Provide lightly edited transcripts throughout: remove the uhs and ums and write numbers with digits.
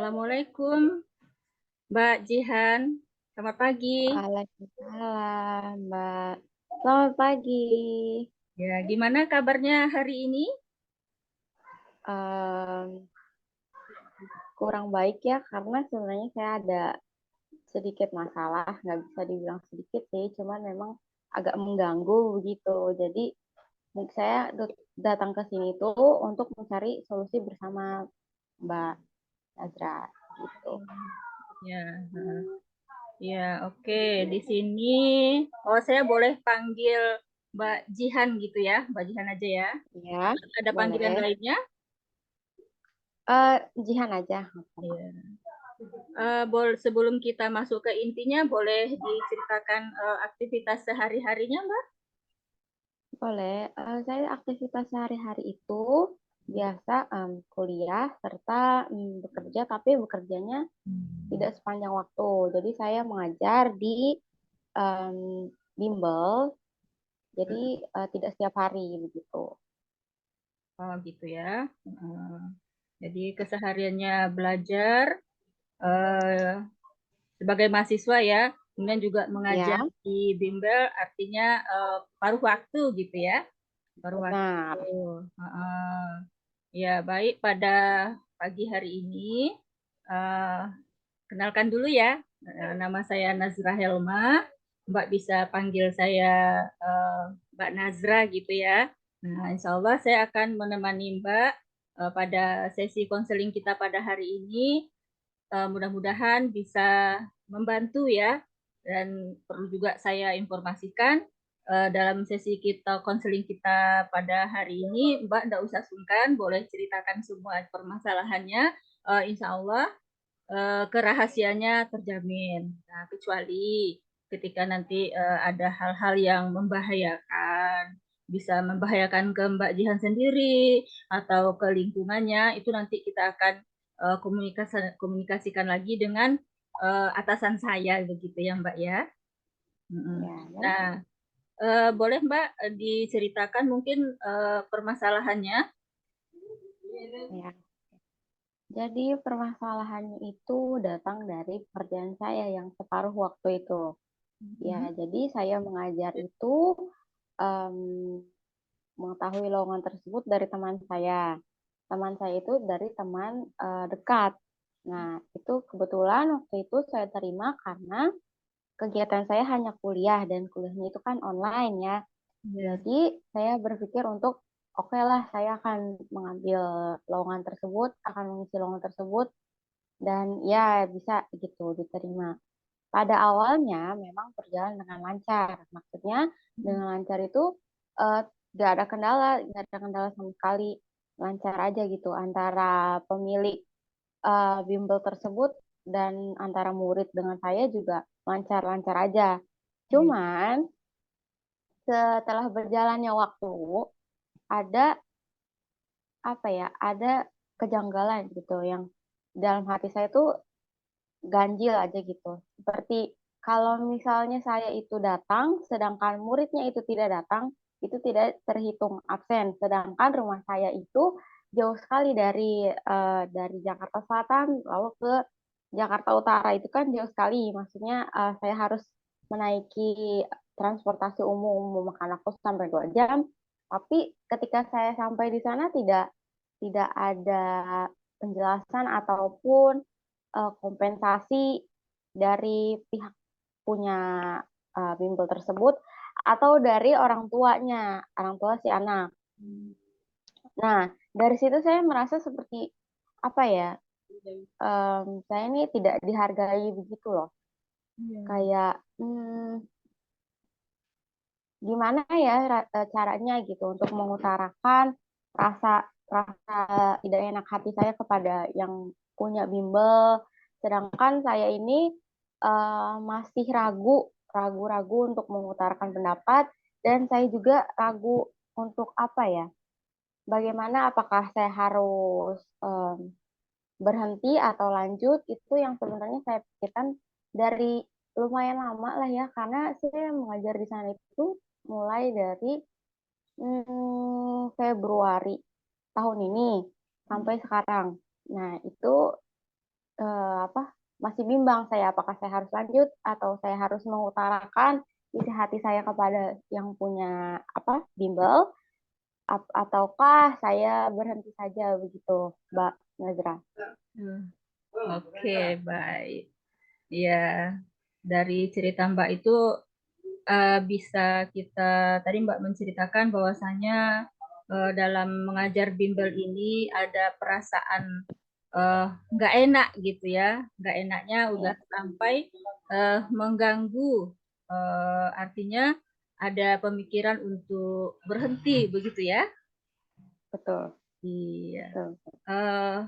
Assalamualaikum, Mbak Jihan. Selamat pagi. Waalaikumsalam, Mbak. Selamat pagi. Ya, gimana kabarnya hari ini? Em, Kurang baik ya, karena sebenarnya saya ada sedikit masalah. Nggak bisa dibilang sedikit sih, cuman memang agak mengganggu begitu. Jadi saya datang ke sini tuh untuk mencari solusi bersama Mbak Nazra gitu. Ya, ya, oke. Di sini, oh saya boleh panggil Mbak Jihan gitu ya, Mbak Jihan aja ya. Ya, Ada panggilan boleh. lainnya? Jihan aja. Ya. Sebelum kita masuk ke intinya, boleh diceritakan aktivitas sehari-harinya, Mbak? Boleh. Saya aktivitas sehari-hari itu biasa kuliah serta bekerja, tapi bekerjanya tidak sepanjang waktu. Jadi saya mengajar di em, bimbel, jadi tidak setiap hari begitu. Oh, gitu ya. Jadi kesehariannya belajar, eh, sebagai mahasiswa ya, kemudian juga mengajar Ya, di bimbel, artinya paruh waktu gitu ya, paruh waktu. benar. Heeh. Ya, baik, pada pagi hari ini, eh, kenalkan dulu ya, nama saya Nazra Helma, Mbak bisa panggil saya eh, Mbak Nazra gitu ya. Nah, insya Allah saya akan menemani Mbak pada sesi konseling kita pada hari ini. Mudah-mudahan bisa membantu ya. Dan perlu juga saya informasikan dalam sesi kita konseling kita pada hari ini, Mbak tidak usah sungkan, boleh ceritakan semua permasalahannya. Insya Allah kerahasiaannya terjamin. Nah, kecuali ketika nanti ada hal-hal yang membahayakan, bisa membahayakan ke Mbak Jihan sendiri atau ke lingkungannya, itu nanti kita akan komunikasikan lagi dengan atasan saya begitu ya Mbak ya. Mm-mm. Ya, ya. Nah, boleh Mbak diceritakan mungkin permasalahannya? Ya. Jadi permasalahannya itu datang dari pekerjaan saya yang separuh waktu itu. Ya, Mm-mm. jadi saya mengajar itu em, mengetahui lowongan tersebut dari teman saya. Teman saya itu dari teman dekat. Nah, itu kebetulan waktu itu saya terima karena kegiatan saya hanya kuliah dan kuliahnya itu kan online ya. Ya. Jadi saya berpikir untuk oke lah saya akan mengambil lowongan tersebut, akan mengisi lowongan tersebut dan ya bisa gitu diterima. Pada awalnya memang berjalan dengan lancar. Maksudnya dengan lancar itu eh, gak ada kendala, gak ada kendala sama sekali. Lancar aja gitu antara pemilik bimbel tersebut dan antara murid dengan saya juga lancar-lancar aja. Ya. Cuman setelah berjalannya waktu ada apa ya, ada kejanggalan gitu yang dalam hati saya tuh ganjil aja gitu. Seperti kalau misalnya saya itu datang, sedangkan muridnya itu tidak datang, itu tidak terhitung absen. Sedangkan rumah saya itu jauh sekali dari Jakarta Selatan lalu ke Jakarta Utara itu kan jauh sekali. Maksudnya saya harus menaiki transportasi umum memakan waktu sampai 2 jam. Tapi ketika saya sampai di sana tidak ada penjelasan ataupun kompensasi dari pihak punya bimbel tersebut atau dari orang tua si anak. Nah, dari situ saya merasa seperti apa ya, saya ini tidak dihargai begitu loh. Ya. Kayak gimana ya caranya gitu untuk mengutarakan rasa rasa tidak enak hati saya kepada yang punya bimbel, sedangkan saya ini masih ragu-ragu untuk mengutarakan pendapat dan saya juga ragu untuk apa ya, bagaimana apakah saya harus berhenti atau lanjut itu yang sebenarnya saya pikirkan dari lumayan lama lah ya karena saya mengajar di sana itu mulai dari Februari tahun ini sampai sekarang. Nah, itu masih bimbang saya apakah saya harus lanjut atau saya harus mengutarakan isi hati saya kepada yang punya bimbel ataukah saya berhenti saja begitu, Mbak Nazra. Oke, baik. Ya, dari cerita Mbak itu bisa kita tadi Mbak menceritakan bahwasanya dalam mengajar bimbel ini ada perasaan nggak enak gitu ya, nggak enaknya udah Ya, sampai mengganggu, artinya ada pemikiran untuk berhenti begitu ya. betul. Iya. Betul. Eh,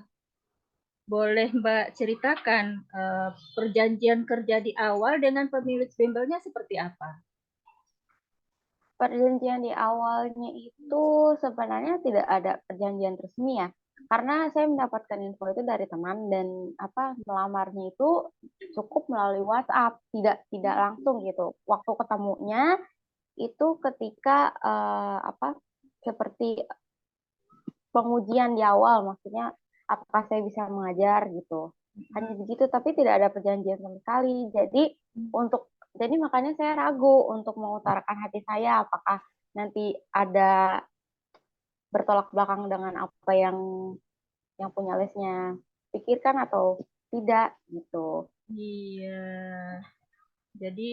Boleh Mbak ceritakan perjanjian kerja di awal dengan pemilik bimbelnya seperti apa? Perjanjian di awalnya itu sebenarnya tidak ada perjanjian resmi ya. Karena saya mendapatkan info itu dari teman dan melamarnya itu cukup melalui WhatsApp, tidak langsung gitu. Waktu ketemunya itu ketika seperti pengujian di awal, maksudnya apakah saya bisa mengajar gitu. Hanya begitu, tapi tidak ada perjanjian sama sekali. Jadi makanya saya ragu untuk mengutarakan hati saya, apakah nanti ada bertolak belakang dengan apa yang punya lesnya pikirkan atau tidak gitu. Iya, jadi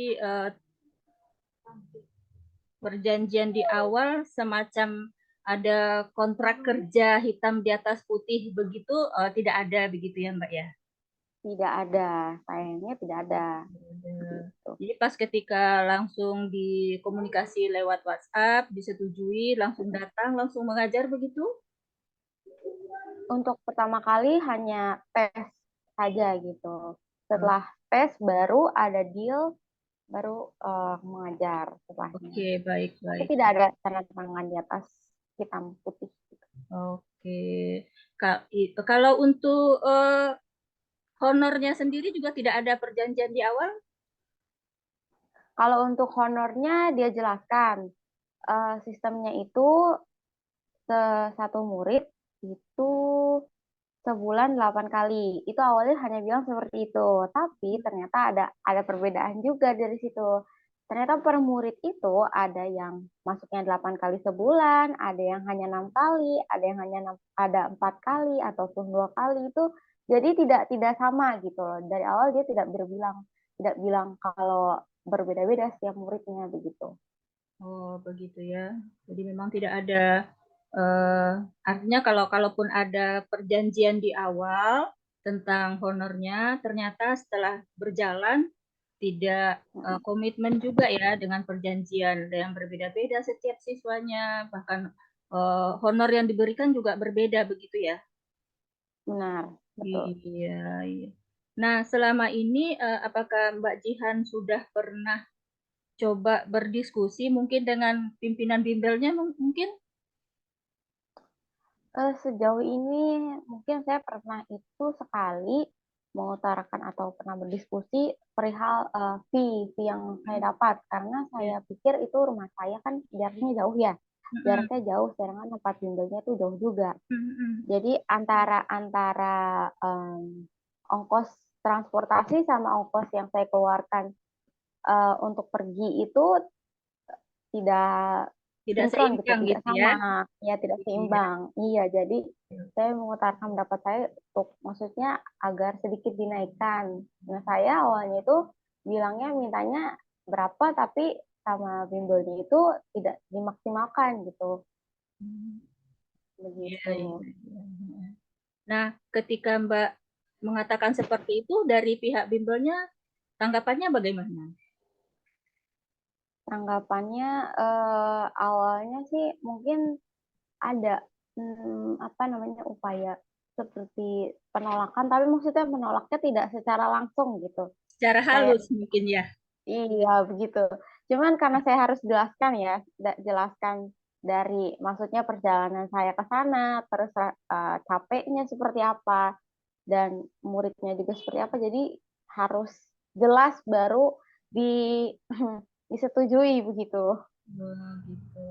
perjanjian di awal semacam ada kontrak kerja hitam di atas putih begitu tidak ada begitu ya Mbak ya? Tidak ada, sayangnya tidak ada. Gitu. Jadi pas ketika langsung dikomunikasi lewat WhatsApp, disetujui, langsung datang, langsung mengajar begitu? Untuk pertama kali hanya tes saja gitu. Oh, Setelah tes baru ada deal, baru mengajar setelahnya. oke, baik, Tapi baik. tidak ada tanda tangan di atas hitam putih. Oke. Kalau untuk honornya sendiri juga tidak ada perjanjian di awal? Kalau untuk honornya dia jelaskan sistemnya itu satu murid itu sebulan 8 kali. Itu awalnya hanya bilang seperti itu. Tapi ternyata ada perbedaan juga dari situ. Ternyata per murid itu ada yang masuknya 8 kali sebulan, ada yang hanya 6 kali, ada yang hanya ada 4 kali ataupun 2 kali itu. Jadi tidak sama gitu loh. Dari awal dia tidak bilang kalau berbeda-beda setiap muridnya begitu. Oh, begitu ya. Jadi memang tidak ada eh, artinya kalaupun ada perjanjian di awal tentang honornya, ternyata setelah berjalan tidak komitmen juga ya dengan perjanjian yang berbeda-beda setiap siswanya, bahkan honor yang diberikan juga berbeda begitu ya. Benar, betul. Iya, iya. Nah, selama ini apakah Mbak Jihan sudah pernah coba berdiskusi mungkin dengan pimpinan bimbelnya mungkin? Sejauh ini mungkin saya pernah itu sekali mengutarakan atau pernah berdiskusi perihal fee yang saya dapat karena Iya. saya pikir itu rumah saya kan jaraknya jauh ya, Mm-mm. jaraknya jauh sedangkan tempat bimbelnya itu jauh juga. Mm-mm. Jadi antara antara ongkos transportasi sama ongkos yang saya keluarkan untuk pergi itu tidak Tidak sinkron gitu, seimbang tidak gitu ya. sama, ya tidak Iya. seimbang. Iya, jadi saya mengutarakan pendapat saya untuk maksudnya agar sedikit dinaikkan. Nah, saya awalnya itu bilangnya mintanya berapa tapi sama bimbelnya itu tidak dimaksimalkan gitu. Iya, Begitu. iya, iya. Nah, ketika Mbak mengatakan seperti itu dari pihak bimbelnya, tanggapannya bagaimana? Tanggapannya awalnya sih mungkin ada upaya seperti penolakan, tapi maksudnya menolaknya tidak secara langsung gitu. Secara Kayak halus mungkin ya. iya begitu. Cuman karena saya harus jelaskan ya, jelaskan dari maksudnya perjalanan saya ke sana, terus capeknya seperti apa dan muridnya juga seperti apa. Jadi harus jelas baru di disetujui begitu. Oh, gitu.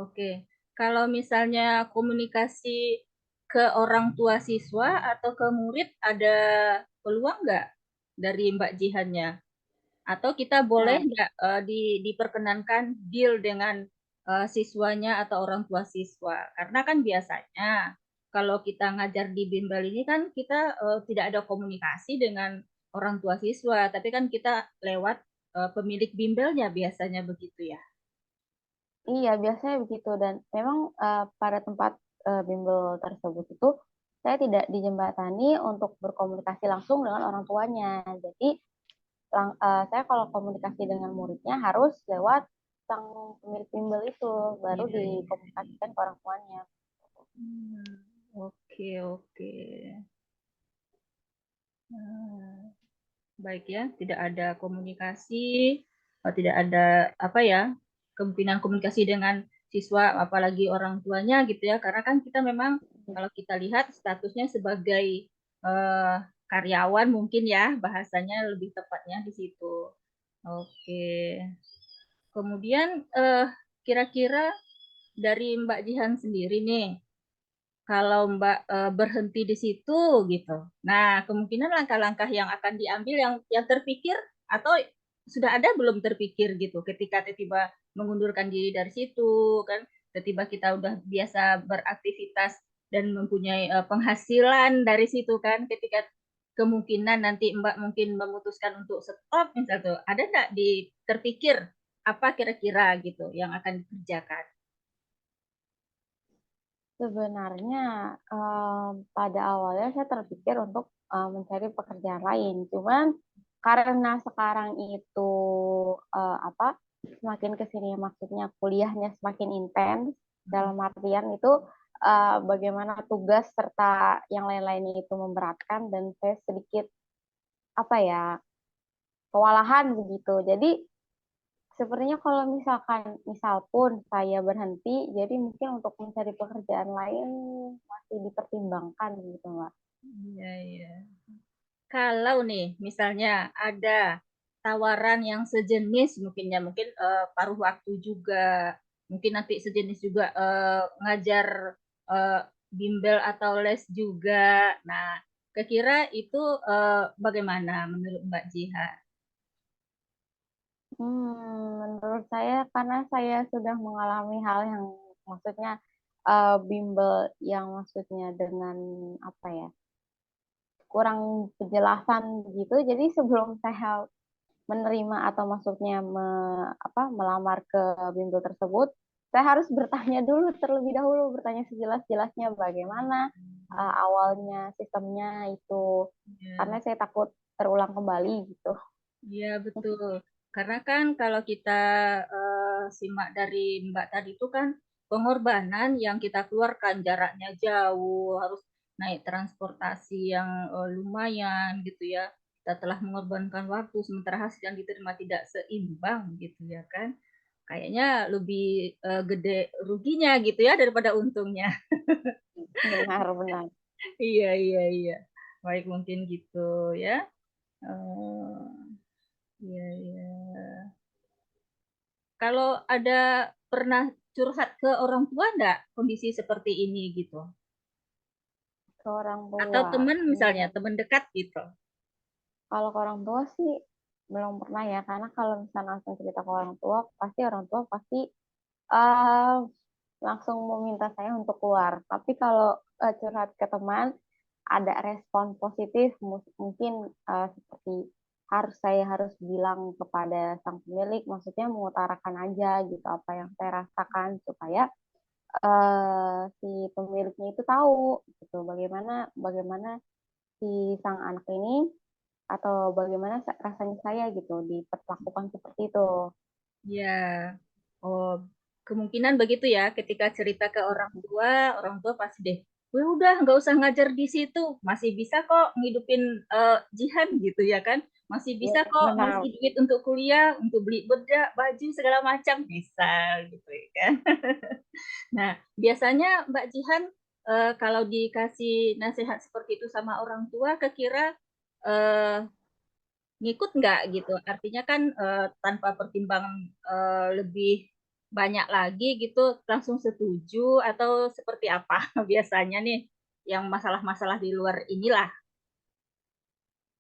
Oke. Kalau misalnya komunikasi ke orang tua siswa atau ke murid ada peluang nggak? dari Mbak Jihannya? Atau kita boleh Nah, nggak diperkenankan deal dengan siswanya atau orang tua siswa? Karena kan biasanya kalau kita ngajar di bimbel ini kan kita tidak ada komunikasi dengan orang tua siswa, tapi kan kita lewat pemilik bimbelnya biasanya begitu ya. iya, biasanya begitu. Dan memang pada tempat bimbel tersebut itu saya tidak dijembatani untuk berkomunikasi langsung dengan orang tuanya. Jadi saya kalau komunikasi dengan muridnya harus lewat sang pemilik bimbel itu, baru Iya, iya. dikomunikasikan ke orang tuanya. Hmm, oke, oke. Hmm, baik ya, tidak ada komunikasi, tidak ada apa ya, kemungkinan komunikasi dengan siswa, apalagi orang tuanya gitu ya, karena kan kita memang kalau kita lihat statusnya sebagai eh, karyawan mungkin ya, bahasanya lebih tepatnya di situ. Oke, kemudian kira-kira dari Mbak Jihan sendiri nih, kalau Mbak berhenti di situ gitu. Nah, kemungkinan langkah-langkah yang akan diambil yang terpikir atau sudah ada belum terpikir gitu ketika tiba-tiba mengundurkan diri dari situ kan, tiba-tiba kita udah biasa beraktivitas dan mempunyai penghasilan dari situ kan, ketika kemungkinan nanti Mbak mungkin memutuskan untuk stop misal tuh, ada nggak terpikir apa kira-kira gitu yang akan dikerjakan? Sebenarnya pada awalnya saya terpikir untuk mencari pekerjaan lain. Cuman karena sekarang itu apa semakin kesini maksudnya kuliahnya semakin intens dalam artian itu bagaimana tugas serta yang lain-lainnya itu memberatkan dan saya sedikit apa ya kewalahan begitu. Jadi sepertinya kalau misal pun saya berhenti, jadi mungkin untuk mencari pekerjaan lain masih dipertimbangkan gitu, Mbak. Iya, iya. Kalau nih, misalnya ada tawaran yang sejenis mungkin ya, mungkin paruh waktu juga, mungkin nanti sejenis juga ngajar eh, bimbel atau les juga. Nah, kira-kira itu bagaimana menurut Mbak Jiha? Menurut saya karena saya sudah mengalami hal yang maksudnya bimbel yang maksudnya dengan apa ya kurang penjelasan gitu. Jadi sebelum saya menerima atau maksudnya melamar ke bimbel tersebut, saya harus bertanya dulu terlebih dahulu, bertanya sejelas-jelasnya bagaimana awalnya sistemnya itu, karena Ya. saya takut terulang kembali gitu. Iya, betul. Karena kan kalau kita simak dari Mbak tadi itu kan pengorbanan yang kita keluarkan, jaraknya jauh, harus naik transportasi yang lumayan gitu ya. Kita telah mengorbankan waktu, sementara hasil yang diterima tidak seimbang gitu ya kan. Kayaknya lebih gede ruginya gitu ya daripada untungnya. Benar-benar. Iya, iya, iya. Baik, mungkin gitu ya. Eh, iya, iya. Kalau ada pernah curhat ke orang tua enggak kondisi seperti ini gitu? Ke orang Atau tua. teman misalnya, Hmm, teman dekat gitu. Kalau ke orang tua sih belum pernah ya, karena kalau misalnya langsung cerita ke orang tua pasti eh, langsung meminta saya untuk keluar. Tapi kalau curhat ke teman, ada respon positif, mungkin seperti saya harus bilang kepada sang pemilik, maksudnya mengutarakan aja gitu apa yang saya rasakan supaya si pemiliknya itu tahu gitu bagaimana bagaimana si sang anak ini atau bagaimana rasanya saya gitu diperlakukan seperti itu. Ya, oh kemungkinan begitu ya. Ketika cerita ke orang tua pasti deh, "Wah, udah nggak usah ngajar di situ, masih bisa kok ngidupin Jihan gitu ya kan, masih Ya, bisa kok benar. ngasih duit untuk kuliah, untuk beli bedak, baju segala macam bisa gitu ya kan." Nah, biasanya Mbak Jihan kalau dikasih nasihat seperti itu sama orang tua, kira-kira eh, ngikut nggak gitu? Artinya kan tanpa pertimbangan lebih banyak lagi gitu, langsung setuju atau seperti apa biasanya nih yang masalah-masalah di luar inilah.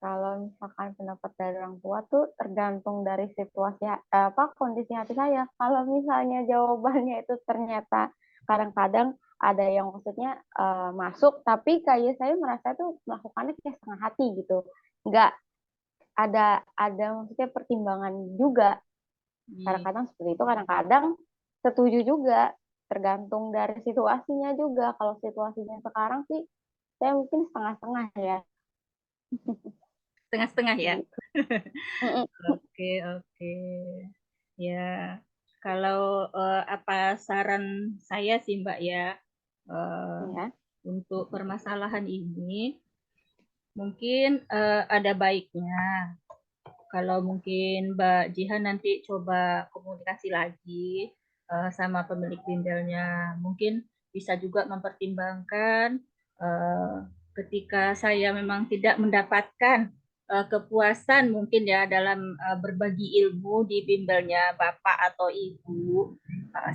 Kalau misalkan pendapat dari orang tua tuh tergantung dari situasi apa kondisi hati saya. Kalau misalnya jawabannya itu ternyata kadang-kadang ada yang maksudnya masuk, tapi kayak saya merasa tuh melakukannya kayak setengah hati gitu. Nggak ada maksudnya pertimbangan juga. Iya. Kadang-kadang seperti itu, kadang-kadang setuju juga. Tergantung dari situasinya juga. Kalau situasinya sekarang sih saya mungkin setengah-setengah ya. Setengah-setengah ya. Gitu. Mm-mm. Oke, oke. Ya, kalau apa saran saya sih Mbak ya, eh, Ya. untuk permasalahan ini mungkin ada baiknya kalau mungkin Mbak Jihan nanti coba komunikasi lagi sama pemilik bengkelnya. Mungkin bisa juga mempertimbangkan eh, ketika saya memang tidak mendapatkan kepuasan mungkin ya dalam berbagi ilmu di bimbelnya Bapak atau Ibu,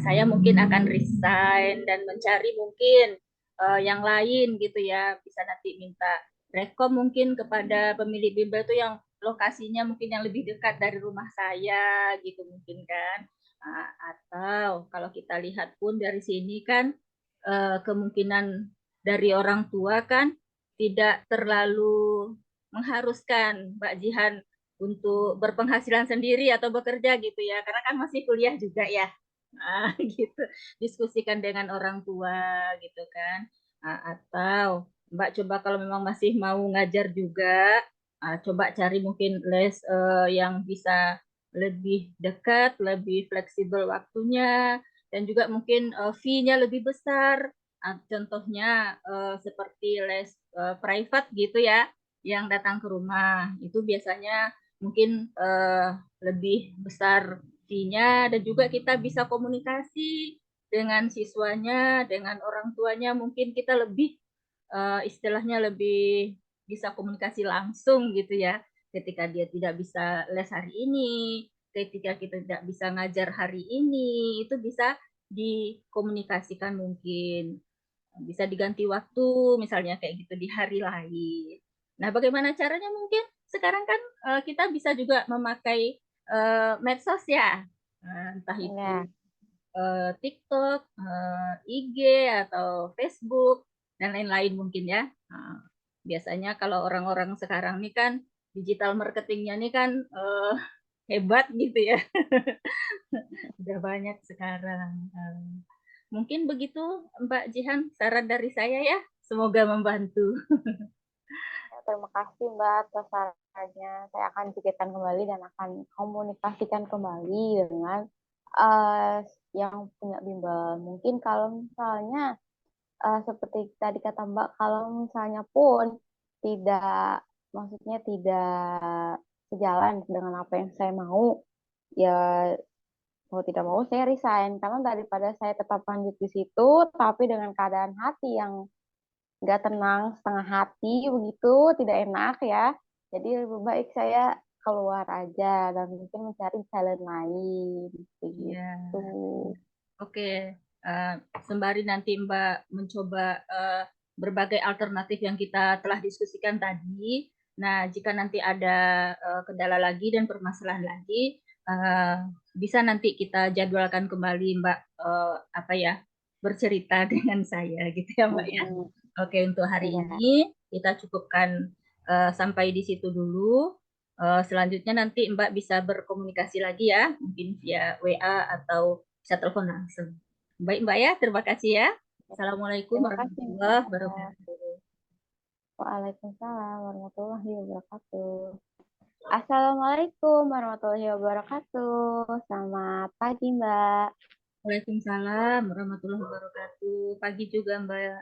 saya mungkin akan resign dan mencari mungkin yang lain gitu ya. Bisa nanti minta rekom mungkin kepada pemilik bimbel itu yang lokasinya mungkin yang lebih dekat dari rumah saya gitu mungkin kan. Atau kalau kita lihat pun dari sini kan kemungkinan dari orang tua kan tidak terlalu mengharuskan Mbak Jihan untuk berpenghasilan sendiri atau bekerja gitu ya, karena kan masih kuliah juga ya. Gitu. Diskusikan dengan orang tua gitu kan. Atau Mbak coba kalau memang masih mau ngajar juga, coba cari mungkin les yang bisa lebih dekat, lebih fleksibel waktunya, dan juga mungkin fee-nya lebih besar. Contohnya seperti les private gitu ya, yang datang ke rumah. Itu biasanya mungkin lebih besar fee-nya, dan juga kita bisa komunikasi dengan siswanya, dengan orang tuanya, mungkin kita lebih istilahnya lebih bisa komunikasi langsung gitu ya. Ketika dia tidak bisa les hari ini, ketika kita tidak bisa ngajar hari ini, itu bisa dikomunikasikan mungkin. Bisa diganti waktu, misalnya kayak gitu di hari lain. Nah, bagaimana caranya mungkin sekarang kan kita bisa juga memakai medsos ya. Entah itu Ya. TikTok, IG atau Facebook dan lain-lain mungkin ya. Nah, biasanya kalau orang-orang sekarang ini kan digital marketingnya ini kan hebat gitu ya. Udah banyak sekarang. Mungkin begitu Mbak Jihan saran dari saya ya. Semoga membantu. Terima kasih Mbak atas sarannya. Saya akan pikirkan kembali dan akan komunikasikan kembali dengan eh, yang punya bimbel. Mungkin kalau misalnya seperti tadi kata Mbak, kalau misalnya pun tidak, maksudnya tidak sejalan dengan apa yang saya mau, ya mau tidak mau saya resign. Karena daripada saya tetap lanjut di situ, tapi dengan keadaan hati yang nggak tenang, setengah hati begitu, tidak enak ya. Jadi lebih baik saya keluar aja dan mungkin mencari jalan lain Iya. begitu. Oke, eh, sembari nanti Mbak mencoba berbagai alternatif yang kita telah diskusikan tadi. Nah, jika nanti ada kendala lagi dan permasalahan lagi, eh, bisa nanti kita jadwalkan kembali Mbak apa ya bercerita dengan saya gitu ya Mbak ya. Mm-mm. Oke, untuk hari Iya, ini kita cukupkan sampai di situ dulu. Selanjutnya nanti Mbak bisa berkomunikasi lagi ya, mungkin via WA atau bisa telepon langsung. Baik Mbak ya, terima kasih ya. Assalamualaikum terima kasih warahmatullahi Mbak. wabarakatuh. Waalaikumsalam warahmatullahi wabarakatuh. Assalamualaikum warahmatullahi wabarakatuh. Selamat pagi Mbak. Waalaikumsalam warahmatullahi wabarakatuh. Pagi juga Mbak.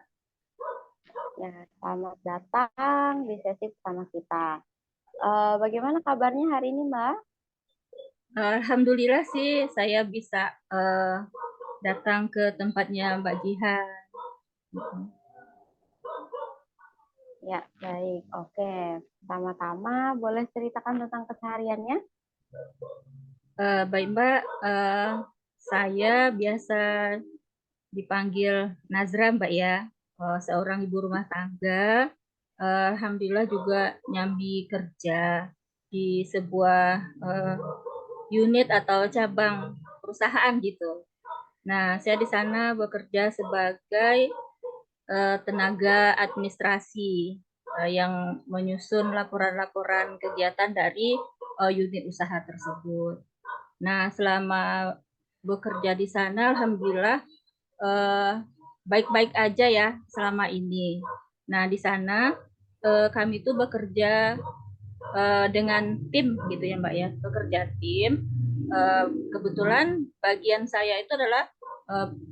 Ya, selamat datang di sesi bersama kita. Bagaimana kabarnya hari ini Mbak? Alhamdulillah sih saya bisa datang ke tempatnya Mbak Jihan. Ya, baik. Oke. Pertama-tama boleh ceritakan tentang kesehariannya? Baik Mbak, saya biasa dipanggil Nazra Mbak ya, seorang ibu rumah tangga. Alhamdulillah juga nyambi kerja di sebuah unit atau cabang perusahaan gitu. Nah, saya di sana bekerja sebagai tenaga administrasi yang menyusun laporan-laporan kegiatan dari unit usaha tersebut. Nah, selama bekerja di sana, alhamdulillah eh, baik-baik aja ya selama ini. Nah, di sana kami tuh bekerja dengan tim gitu ya Mbak ya, bekerja tim. Kebetulan bagian saya itu adalah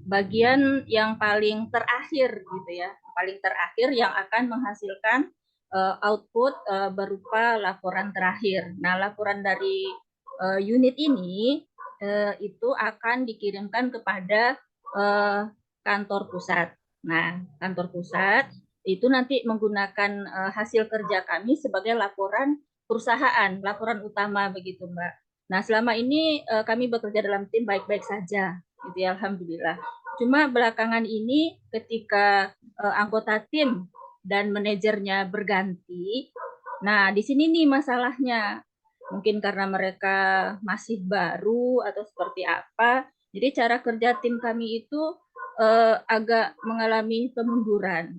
bagian yang paling terakhir gitu ya, paling terakhir yang akan menghasilkan output berupa laporan terakhir. Nah, laporan dari unit ini itu akan dikirimkan kepada kantor pusat. Nah, kantor pusat itu nanti menggunakan hasil kerja kami sebagai laporan perusahaan, laporan utama begitu Mbak. Nah, selama ini kami bekerja dalam tim baik-baik saja, gitu ya, alhamdulillah. Cuma belakangan ini ketika anggota tim dan manajernya berganti, nah di sini nih masalahnya. Mungkin karena mereka masih baru atau seperti apa, jadi cara kerja tim kami itu agak mengalami kemunduran.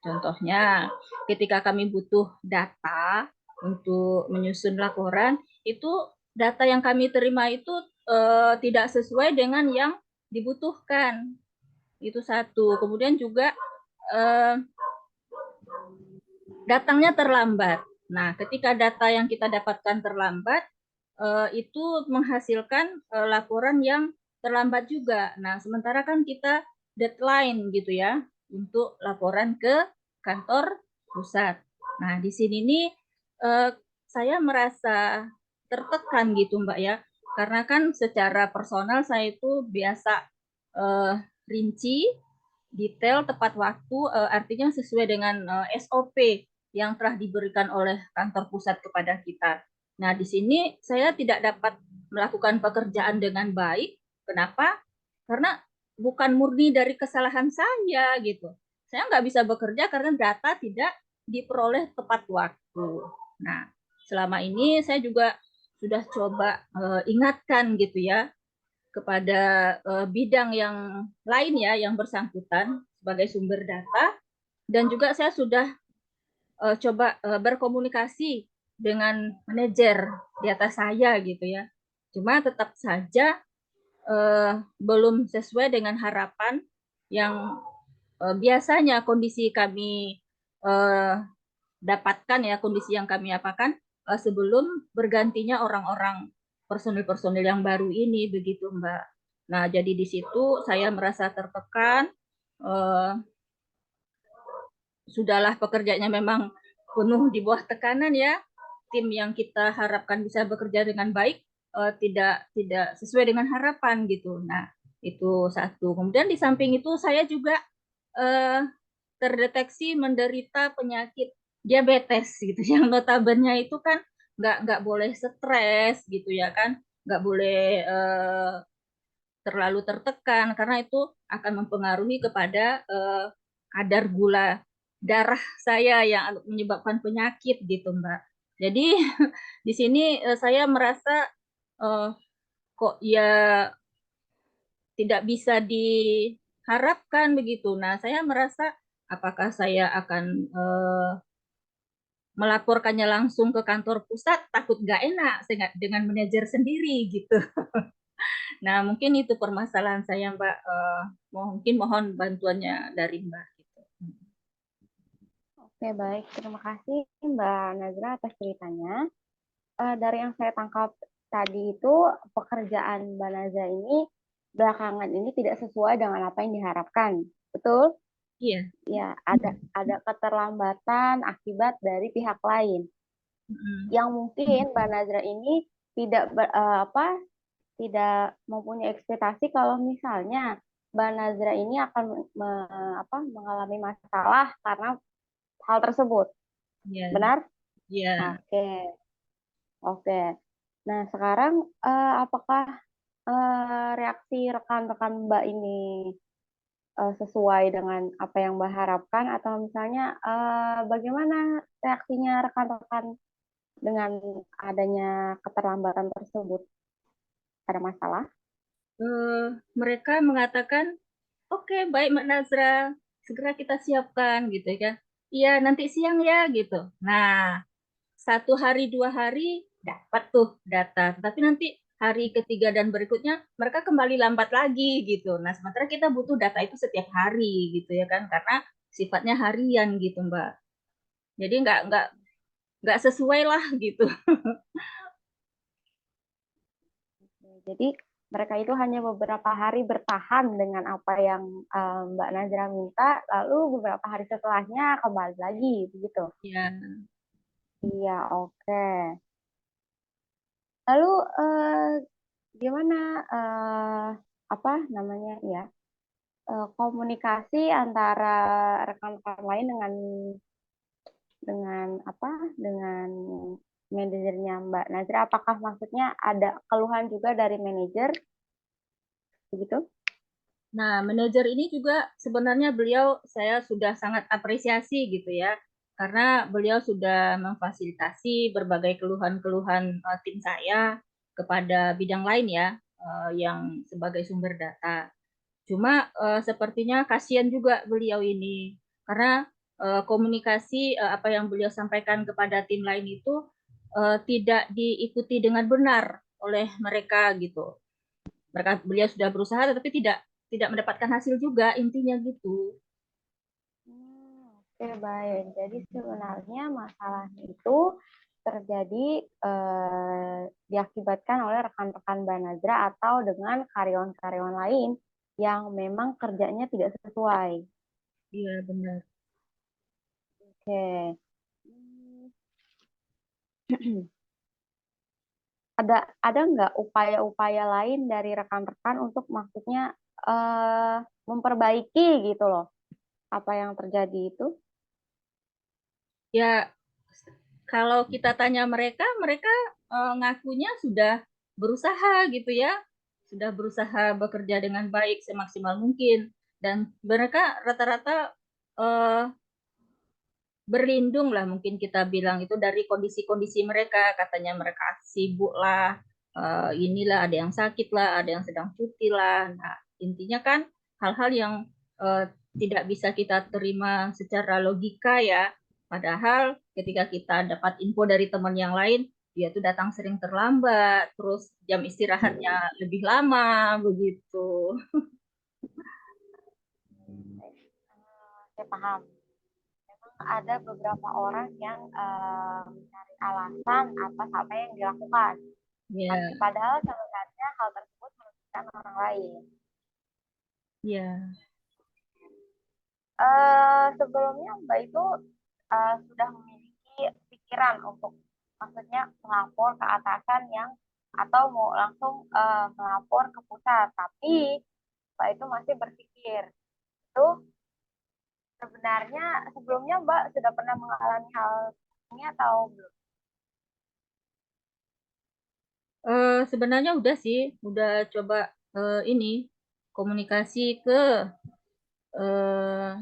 Contohnya, ketika kami butuh data untuk menyusun laporan, itu data yang kami terima itu tidak sesuai dengan yang dibutuhkan. Itu satu. Kemudian juga eh, datangnya terlambat. Nah, ketika data yang kita dapatkan terlambat, itu menghasilkan laporan yang terlambat juga. Nah, sementara kan kita deadline gitu ya untuk laporan ke kantor pusat. Nah, di sini nih saya merasa tertekan gitu Mbak ya, karena kan secara personal saya itu biasa rinci, detail, tepat waktu, artinya sesuai dengan SOP yang telah diberikan oleh kantor pusat kepada kita. Nah, di sini saya tidak dapat melakukan pekerjaan dengan baik. Kenapa? Karena bukan murni dari kesalahan saya gitu. Saya nggak bisa bekerja karena data tidak diperoleh tepat waktu. Nah, selama ini saya juga sudah coba ingatkan gitu ya kepada bidang yang lain ya yang bersangkutan sebagai sumber data, dan juga saya sudah coba berkomunikasi dengan manajer di atas saya gitu ya. Cuma tetap saja belum sesuai dengan harapan yang biasanya kondisi kami eh, dapatkan ya, kondisi yang kami apakan sebelum bergantinya orang-orang personil-personil yang baru ini begitu Mbak. Nah, jadi di situ saya merasa tertekan. Eh, Sudahlah pekerjaannya memang penuh di bawah tekanan ya. Tim yang kita harapkan bisa bekerja dengan baik tidak sesuai dengan harapan gitu. Nah, itu satu. Kemudian di samping itu saya juga eh, terdeteksi menderita penyakit diabetes gitu yang notabene itu kan nggak boleh stres gitu ya kan, nggak boleh terlalu tertekan karena itu akan mempengaruhi kepada kadar gula darah saya yang menyebabkan penyakit gitu Mbak. Jadi di sini saya merasa eh, kok ya tidak bisa diharapkan begitu. Nah, saya merasa apakah saya akan melaporkannya langsung ke kantor pusat, takut nggak enak dengan manajer sendiri gitu. Nah, mungkin itu permasalahan saya, Mbak. Mungkin mohon bantuannya dari Mbak. Gitu. Oke, baik. Terima kasih Mbak Nazra atas ceritanya. Dari yang saya tangkap tadi itu, pekerjaan Mbak Nazra ini belakangan ini tidak sesuai dengan apa yang diharapkan. Betul? Iya. Ya, ada keterlambatan akibat dari pihak lain. Mm. Yang mungkin Mbak Nazra ini tidak mempunyai ekspektasi kalau misalnya Mbak Nazra ini akan mengalami masalah karena hal tersebut. Iya. Benar? Iya. Oke, oke. Nah, sekarang apakah reaksi rekan-rekan Mbak ini sesuai dengan apa yang Mbak harapkan atau misalnya bagaimana reaksinya rekan-rekan dengan adanya keterlambatan tersebut? Ada masalah? Eh, Mereka mengatakan, oke, baik Mbak Nazra, segera kita siapkan gitu ya. Iya, nanti siang ya gitu. Nah, 1 hari 2 hari dapat tuh data, tapi nanti hari ketiga dan berikutnya mereka kembali lambat lagi gitu. Nah, sementara kita butuh data itu setiap hari gitu ya kan, karena sifatnya harian gitu Mbak. Jadi nggak sesuai lah gitu. Jadi mereka itu hanya beberapa hari bertahan dengan apa yang Mbak Nazra minta, lalu beberapa hari setelahnya kembali lagi, begitu. Ya, Iya, oke. Lalu gimana apa namanya ya komunikasi antara rekan-rekan lain dengan apa dengan manajernya Mbak Nazra? Apakah maksudnya ada keluhan juga dari manajer, begitu? nah, manajer ini juga sebenarnya beliau saya sudah sangat apresiasi gitu ya, karena beliau sudah memfasilitasi berbagai keluhan-keluhan tim saya kepada bidang lain ya, yang sebagai sumber data. Cuma sepertinya kasihan juga beliau ini, karena komunikasi apa yang beliau sampaikan kepada tim lain itu tidak diikuti dengan benar oleh mereka gitu. Beliau sudah berusaha tetapi tidak mendapatkan hasil juga intinya gitu. Oke, baik. Jadi sebenarnya masalahnya itu terjadi diakibatkan oleh rekan-rekan Mbak Nazra atau dengan karyawan-karyawan lain yang memang kerjanya tidak sesuai. Iya benar. Oke. Ada nggak upaya-upaya lain dari rekan-rekan untuk maksudnya memperbaiki gitu loh apa yang terjadi itu? Ya kalau kita tanya mereka, mereka ngakunya sudah berusaha gitu ya, sudah berusaha bekerja dengan baik semaksimal mungkin dan mereka rata-rata eh, berlindung lah mungkin kita bilang itu dari kondisi-kondisi mereka, katanya mereka sibuk lah, inilah ada yang sakit lah, ada yang sedang cuti lah. Nah, intinya kan hal-hal yang eh, tidak bisa kita terima secara logika ya. Padahal ketika kita dapat info dari teman yang lain, dia tuh datang sering terlambat, terus jam istirahatnya lebih lama begitu. Saya paham. Ada beberapa orang yang mencari alasan atas apa yang dilakukan. Ya, Padahal sebenarnya hal tersebut merugikan orang lain. ya. Sebelumnya Mbak itu sudah memiliki pikiran untuk maksudnya melapor ke atasan yang atau mau langsung melapor ke pusat, tapi Mbak itu masih berpikir itu sebenarnya sebelumnya Mbak sudah pernah mengalami hal ini atau belum? Sebenarnya udah sih, udah coba ini komunikasi eh,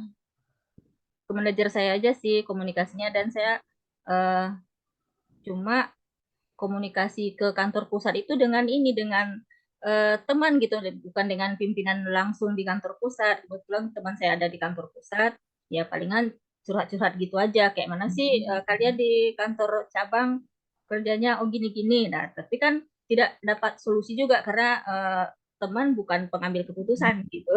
ke manajer saya aja sih komunikasinya dan saya eh, cuma komunikasi ke kantor pusat itu dengan ini dengan teman gitu, bukan dengan pimpinan langsung di kantor pusat. Kebetulan teman saya ada di kantor pusat, ya palingan curhat-curhat gitu aja. Kayak mana sih kalian di kantor cabang kerjanya oh gini-gini. Nah, tapi kan tidak dapat solusi juga karena teman bukan pengambil keputusan gitu.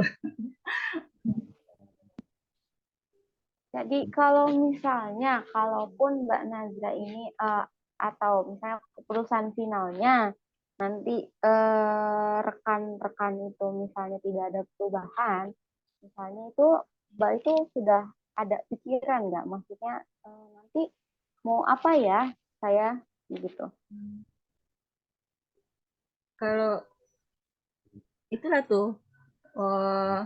Jadi kalau misalnya, kalaupun Mbak Nazra ini atau misalnya keputusan finalnya nanti rekan-rekan itu misalnya tidak ada perubahan, misalnya itu Mbak itu sudah ada pikiran nggak? Maksudnya nanti mau apa ya saya gitu. Kalau itulah tuh eh,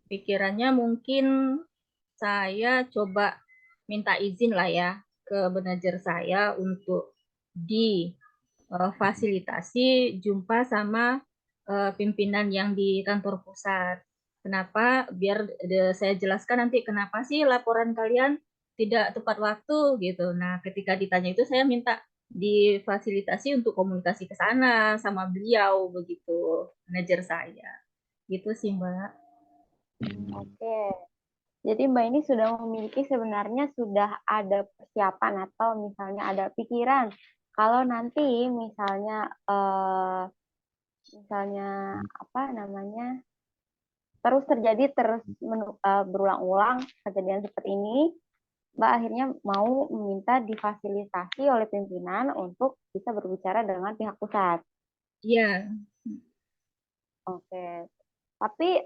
pikirannya mungkin saya coba minta izin lah ya ke manajer saya untuk difasilitasi jumpa sama pimpinan yang di kantor pusat. Kenapa? Biar saya jelaskan nanti kenapa sih laporan kalian tidak tepat waktu gitu. Nah, ketika ditanya itu saya minta difasilitasi untuk komunikasi ke sana sama beliau begitu, manajer saya. Gitu sih, Mbak. Oke. Jadi Mbak ini sudah memiliki sebenarnya sudah ada persiapan atau misalnya ada pikiran kalau nanti misalnya misalnya apa namanya terus terjadi berulang-ulang kejadian seperti ini, Mbak akhirnya mau meminta difasilitasi oleh pimpinan untuk bisa berbicara dengan pihak pusat. Iya, Oke. Tapi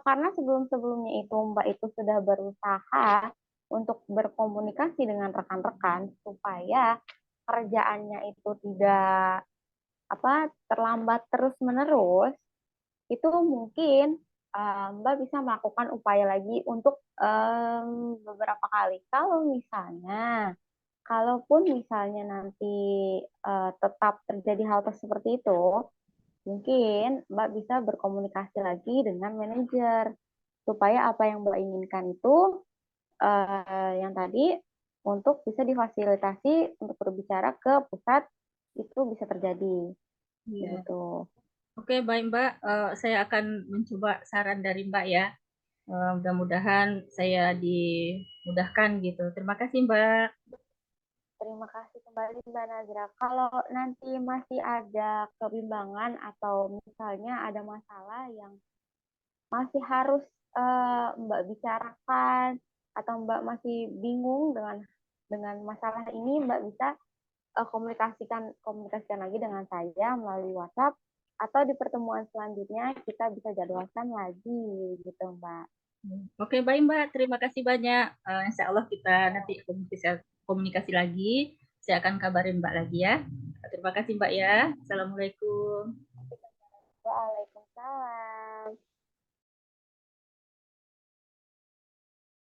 karena sebelum-sebelumnya itu Mbak itu sudah berusaha untuk berkomunikasi dengan rekan-rekan supaya kerjaannya itu tidak terlambat terus-menerus, itu mungkin Mbak bisa melakukan upaya lagi untuk beberapa kali. Kalaupun misalnya nanti tetap terjadi hal seperti itu, mungkin Mbak bisa berkomunikasi lagi dengan manajer supaya apa yang Mbak inginkan itu yang tadi untuk bisa difasilitasi untuk berbicara ke pusat itu bisa terjadi iya. begitu. Oke, baik Mbak. Saya akan mencoba saran dari Mbak ya. Mudah-mudahan saya dimudahkan gitu. Terima kasih Mbak. Terima kasih kembali Mbak Nazra. Kalau nanti masih ada kebimbangan atau misalnya ada masalah yang masih harus Mbak bicarakan atau Mbak masih bingung dengan masalah ini, Mbak bisa komunikasikan lagi dengan saya melalui WhatsApp atau di pertemuan selanjutnya kita bisa jadwalkan lagi gitu Mbak. Oke, baik Mbak. Terima kasih banyak. Insya Allah kita nanti komunikasi lagi. Saya akan kabarin Mbak lagi ya. Terima kasih Mbak ya. Assalamualaikum. Waalaikumsalam.